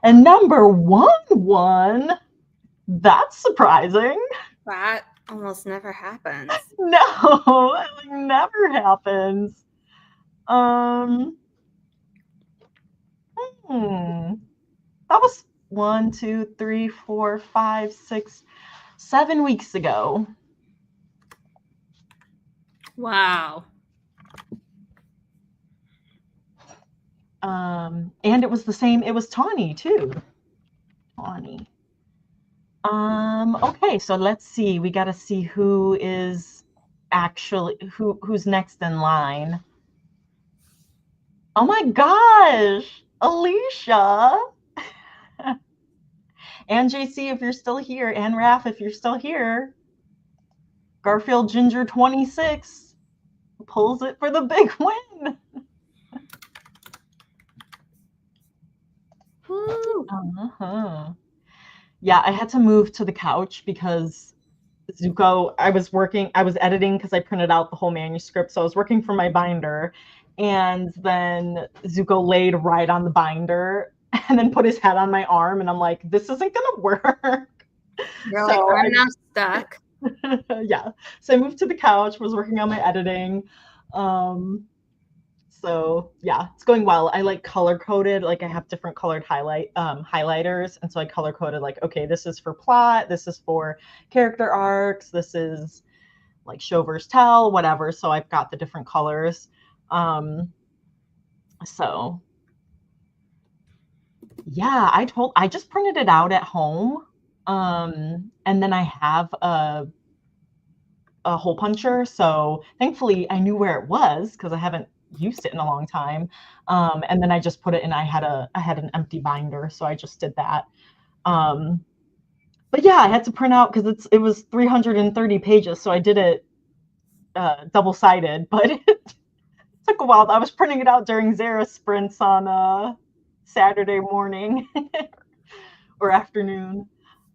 And number one won. That's surprising. That almost never happens. No, that never happens. That was 1, 2, 3, 4, 5, 6, 7 weeks ago. Wow. And it was the same, it was Tawny too. Tawny. Okay, so let's see. We gotta see who is actually who's next in line. Oh my gosh, Alicia. And JC, if you're still here, and Raph, if you're still here. Garfield Ginger 26 pulls it for the big win. Woo. Yeah, I had to move to the couch because Zuko, I was editing because I printed out the whole manuscript. So I was working for my binder. And then Zuko laid right on the binder and then put his head on my arm. And I'm like, this isn't going to work. You're like, I'm not stuck. Yeah. So I moved to the couch, was working on my editing. So yeah, it's going well. I like color coded, like I have different colored highlighters. And so I color coded like, okay, this is for plot, this is for character arcs, this is like show versus tell, whatever. So I've got the different colors. So yeah, I just printed it out at home. And then I have a hole puncher. So thankfully I knew where it was because I haven't used it in a long time. And then I just put it in, I had an empty binder. So I just did that. But yeah, I had to print out because it was 330 pages. So I did it double-sided, but it took a while. I was printing it out during Zara sprints on Saturday morning or afternoon.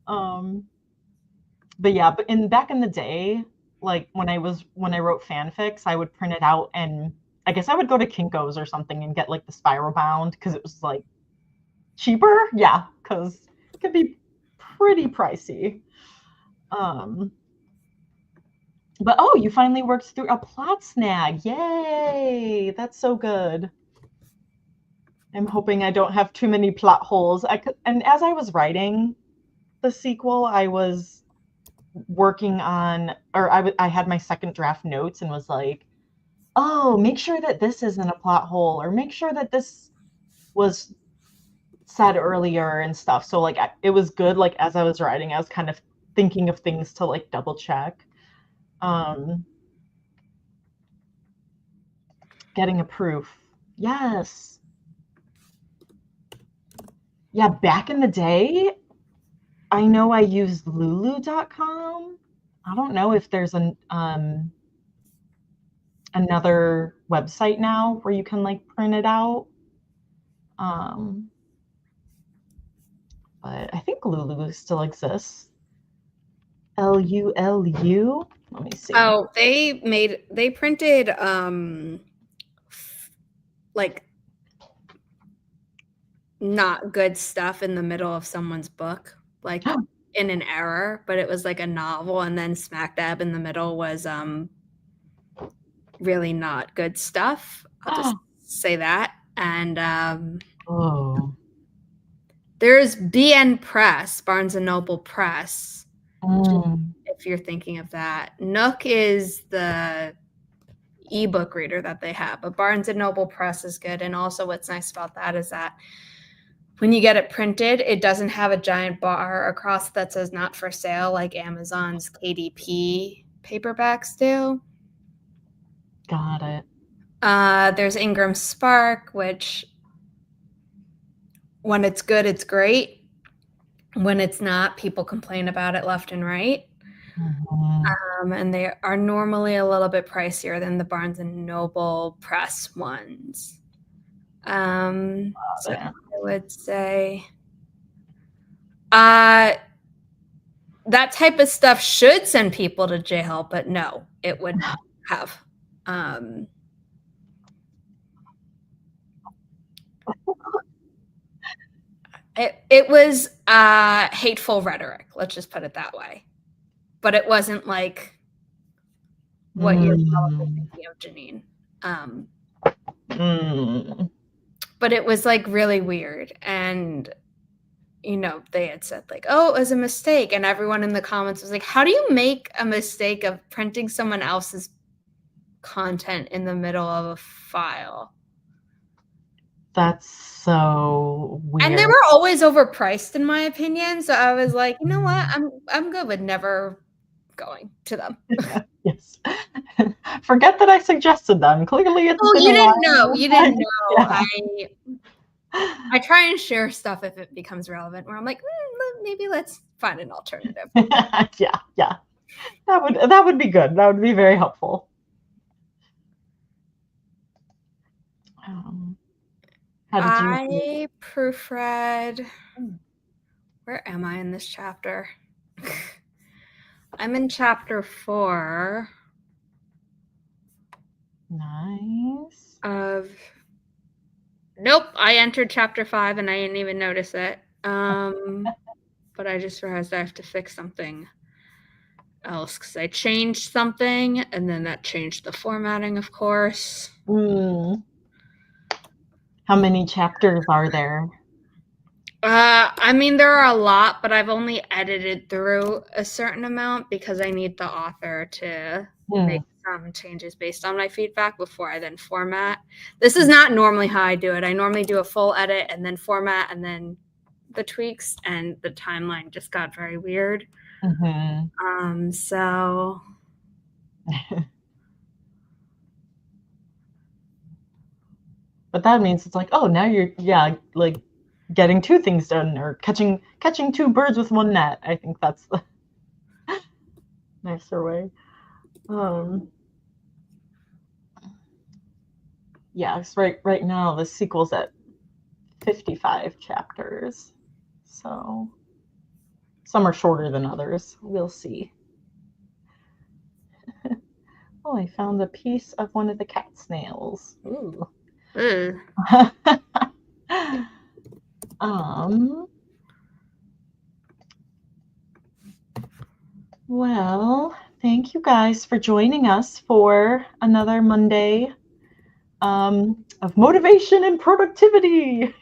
But yeah, back in the day, like when I wrote fanfics, I would print it out and I guess I would go to Kinko's or something and get like the spiral bound because it was like cheaper. Yeah, because it could be pretty pricey. But oh, you finally worked through a plot snag. Yay! That's so good. I'm hoping I don't have too many plot holes. And as I was writing the sequel, I was working on, or I had my second draft notes and was like, oh, make sure that this isn't a plot hole, or make sure that this was said earlier and stuff. So like it was good. Like as I was writing, I was kind of thinking of things to like double check. Getting a proof. Yes. Yeah, back in the day, I know I used lulu.com. I don't know if there's another website now where you can like print it out. But I think Lulu still exists. LULU. Let me see. Oh, they printed like not good stuff in the middle of someone's book, like in an error, but it was like a novel, and then smack dab in the middle was really not good stuff. I'll just say that. And there's BN Press, Barnes and Noble Press. If you're thinking of that. Nook is the ebook reader that they have, but Barnes and Noble Press is good. And also what's nice about that is that when you get it printed, it doesn't have a giant bar across that says not for sale like Amazon's KDP paperbacks do. Got it. There's Ingram Spark, which when it's good, it's great. When it's not, people complain about it left and right. And they are normally a little bit pricier than the Barnes and Noble Press ones. So I would say that type of stuff should send people to jail, but no, it would not have. It was hateful rhetoric. Let's just put it that way. But it wasn't like what you're probably thinking of, Janine. But it was like really weird. And, you know, they had said like, oh, it was a mistake. And everyone in the comments was like, how do you make a mistake of printing someone else's content in the middle of a file? That's so weird. And they were always overpriced, in my opinion. So I was like, you know what? I'm good with never going to them. Yes. Forget that I suggested them. Clearly, it's you didn't know. You didn't know. Yeah. I try and share stuff if it becomes relevant. Where I'm like, maybe let's find an alternative. Yeah. That would be good. That would be very helpful. How did you? I proofread. Where am I in this chapter? I'm in chapter 4. Nice. Nope, I entered chapter 5 and I didn't even notice it. But I just realized I have to fix something else because I changed something and then that changed the formatting, of course. How many chapters are there? I mean, there are a lot, but I've only edited through a certain amount because I need the author to make some changes based on my feedback before I then format. This is not normally how I do it. I normally do a full edit and then format and then the tweaks, and the timeline just got very weird. So but that means it's like, oh, now you're like getting 2 things done, or catching 2 birds with 1 net. I think that's the nicer way. Yes, right now the sequel's at 55 chapters, so some are shorter than others. We'll see. Oh, I found a piece of one of the cat snails. Ooh. Well, thank you guys for joining us for another Monday of motivation and productivity.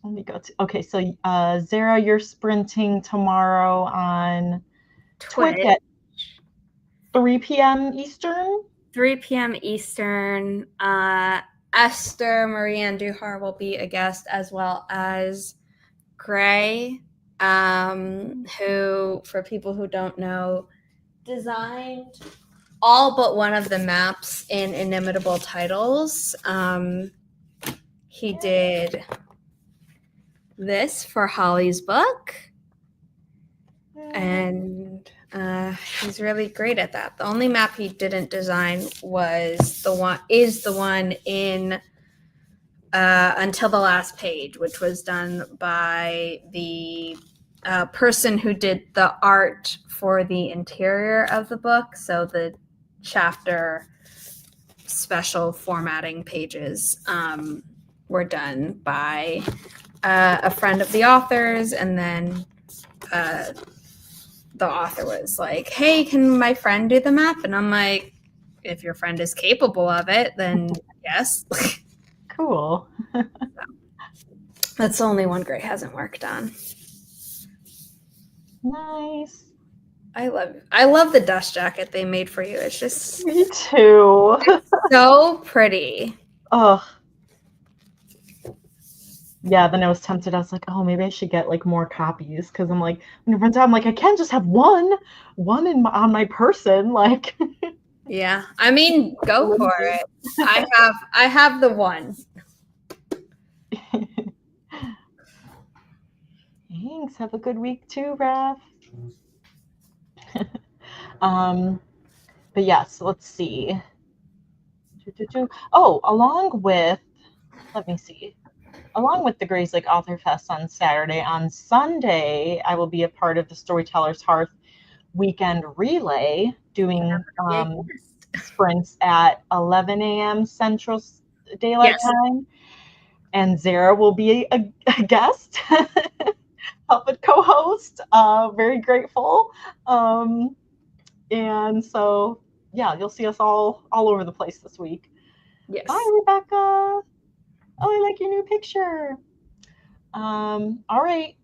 Let me go to, okay, so Zara, you're sprinting tomorrow on Twitch at 3 p.m. Eastern? 3 p.m. Eastern. Esther Marie Andujar will be a guest, as well as Gray, who, for people who don't know, designed all but one of the maps in Inimitable Titles. He did this for Holly's book, and he's really great at that. The only map he didn't design is the one in Until the Last Page, which was done by the person who did the art for the interior of the book. So the chapter special formatting pages were done by a friend of the author's, and then the author was like, hey, can my friend do the map? And I'm like, if your friend is capable of it, then yes. Cool. That's the only one Gray hasn't worked on. Nice. I love the dust jacket they made for you. It's just me too. It's so pretty. Oh. Yeah, then I was tempted. I was like, oh, maybe I should get like more copies, because I'm like, when it runs out, I'm like, I can't just have one on my person, like. Yeah, I mean, go for it. I have the one. Thanks. Have a good week too, Raph. But yes, let's see. Oh, along with the Grays Lake Author Fest on Saturday, on Sunday, I will be a part of the Storyteller's Hearth weekend relay, doing sprints at 11 a.m. Central daylight Yes. time. And Zara will be a guest, puppet co-host. Very grateful. And so, yeah, you'll see us all over the place this week. Yes. Bye, Rebecca. Oh, I like your new picture. All right.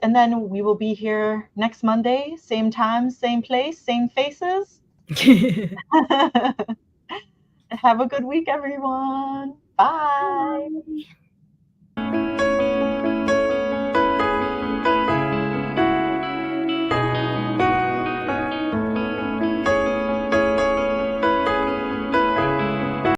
And then we will be here next Monday, same time, same place, same faces. Have a good week, everyone. Bye. Bye.